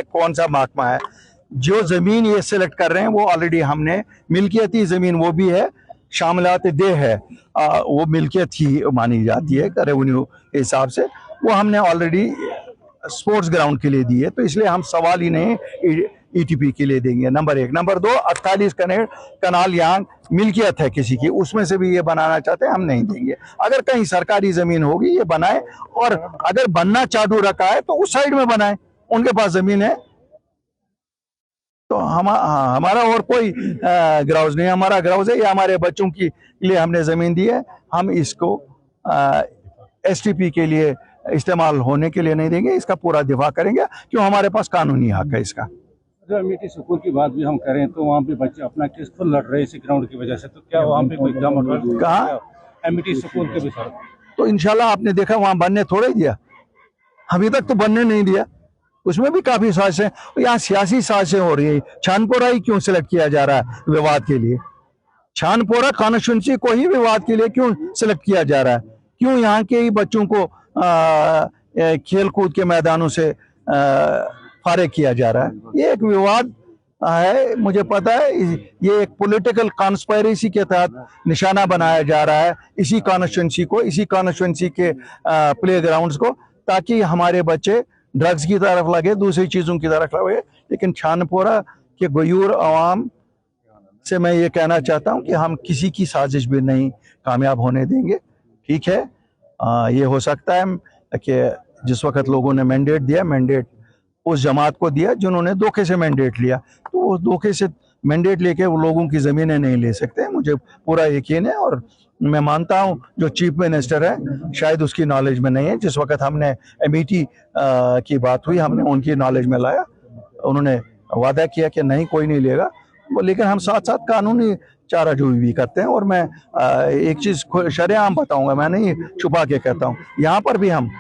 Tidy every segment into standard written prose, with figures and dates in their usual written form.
कौन सा महकमा है जो जमीन ये सिलेक्ट कर रहे हैं, वो ऑलरेडी हमने मिल्कियती जमीन वो भी है, शामिलात दे है, वो मिल्कियत ही मानी जाती है रेवेन्यू के हिसाब से, वो हमने ऑलरेडी स्पोर्ट्स ग्राउंड के लिए दी है, तो इसलिए हम सवाल ही नहीं ईटीपी के लिए देंगे। नंबर 1। नंबर 2, 48 कनाल यहाँ मिल्कियत है किसी की, उसमें से भी ये बनाना चाहते हैं, हम नहीं देंगे। अगर कहीं सरकारी जमीन होगी ये बनाए, और अगर बनना चालू रखा है तो उस साइड में बनाए, उनके पास जमीन है तो हमारा और कोई ग्राउज नहीं, हमारा ग्राउज है, ये हमारे बच्चों के लिए हमने जमीन दी है, हम इसको एसटीपी के लिए इस्तेमाल होने के लिए नहीं देंगे, इसका पूरा दिफा करेंगे क्यों हमारे पास कानूनी हक है इसका। अगर एमिटी स्कूल की बात भी हम करें तो वहाँ पे बच्चे अपना केस खुद लड़ रहे हैं इसी ग्राउंड की वजह से, तो क्या वहाँ पे कोई इक़दाम कहा एमिटी स्कूल के भी सर? तो इंशाल्लाह आपने देखा वहां बनने थोड़ा ही दिया, अभी तक तो बनने नहीं दिया, उसमें भी काफी साजिशें, यहाँ सियासी साजिशें हो रही है। छानपोरा ही क्यों सिलेक्ट किया जा रहा है विवाद के लिए? छानपोरा कॉन्स्टिट्यूंसी को ही विवाद के लिए क्यों सिलेक्ट किया जा रहा है? क्यों यहाँ के ही बच्चों को खेल कूद के मैदानों से फारिग किया जा रहा है? ये एक विवाद है, मुझे पता है, ये एक पॉलिटिकल कॉन्स्पायरेसी के तहत निशाना बनाया जा रहा है इसी कॉन्स्टिट्यूंसी को, इसी कॉन्स्टिट्यूंसी के प्ले ग्राउंड्स को, ताकि हमारे बच्चे ड्रग्स की तरफ लगे, दूसरी चीजों की तरफ लगे। लेकिन छानपोरा के गयूर अवाम से मैं ये कहना चाहता हूं कि हम किसी की साजिश भी नहीं कामयाब होने देंगे। ठीक है, ये हो सकता है कि जिस वक्त लोगों ने मैंडेट दिया, मैंडेट उस जमात को दिया जिन्होंने धोखे से मैंडेट लिया, तो वो धोखे से मैंडेट लेके वो लोगों की ज़मीनें नहीं ले सकते, मुझे पूरा यकीन है। और मैं मानता हूं जो चीफ मिनिस्टर है शायद उसकी नॉलेज में नहीं है। जिस वक्त हमने एमिटी की बात हुई, हमने उनकी नॉलेज में लाया, उन्होंने वादा किया कि नहीं कोई नहीं लेगा, लेकिन हम साथ साथ कानूनी चाराजोई भी करते हैं। और मैं एक चीज़ शरेआम बताऊंगा, मैं नहीं छुपा के कहता हूँ, यहाँ पर भी हम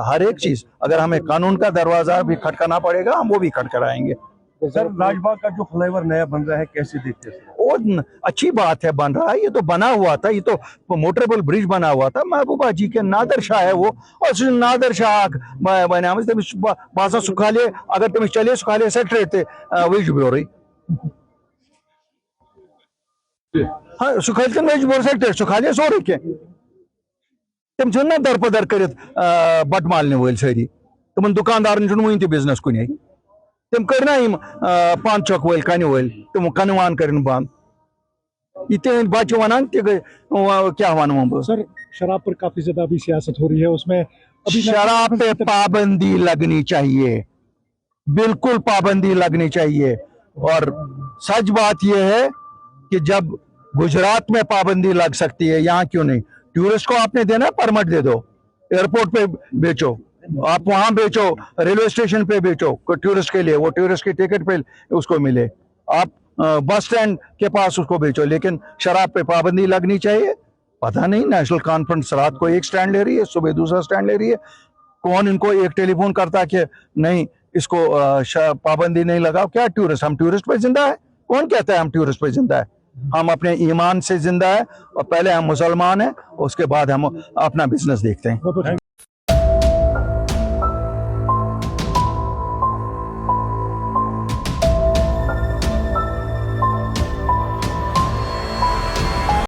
हर एक चीज़, अगर हमें कानून का दरवाज़ा भी खटकाना पड़ेगा हम वो भी खटखटाएंगे। सर, राजबाग का जो फ्लाईओवर नया बन रहा है कैसे देखते हैं? और अच्छी बात है, बन रहा है, ये तो बना हुआ था, ये तो मोटरेबल ब्रिज बना हुआ था, महबूबा जी के नादर शाह है वो, और नादर शाह बासा सुखाले, अगर तुम चले सुखाले सेट रहते विज ब्योरी, हाँ सुखाले विज ब्योर सेट सुखाले सो रखे तम ना दरपदर कर बट मालने वल सारी, तुम दुकानदार वन तक बिजनेस कुन, तम कर पान चौक वल कन वल, तुम कनवान कर बंद, ये तुम बच्चे वन क्या वन सर, शराब पर काफी ज्यादा अभी सियासत हो रही है, उसमें अभी शराब पे पाबंदी लगनी चाहिए, बिल्कुल पाबंदी लगनी चाहिए। और सच बात यह है कि जब गुजरात में पाबंदी लग सकती है, यहाँ क्यों नहीं? टूरिस्ट को आपने देना, परमिट दे दो, एयरपोर्ट पे बेचो, आप वहां बेचो, रेलवे स्टेशन पे बेचो टूरिस्ट के लिए, वो टूरिस्ट की टिकट पे उसको मिले, आप बस स्टैंड के पास उसको बेचो, लेकिन शराब पे पाबंदी लगनी चाहिए। पता नहीं, नेशनल कॉन्फ्रेंस रात को एक स्टैंड ले रही है, सुबह दूसरा स्टैंड ले रही है, कौन इनको एक टेलीफोन करता कि नहीं इसको पाबंदी नहीं लगाओ? क्या टूरिस्ट, हम टूरिस्ट पे जिंदा है? कौन कहता है हम टूरिस्ट पे जिंदा है? हम अपने ईमान से जिंदा है, और पहले हम मुसलमान हैं, उसके बाद हम अपना बिजनेस देखते हैं।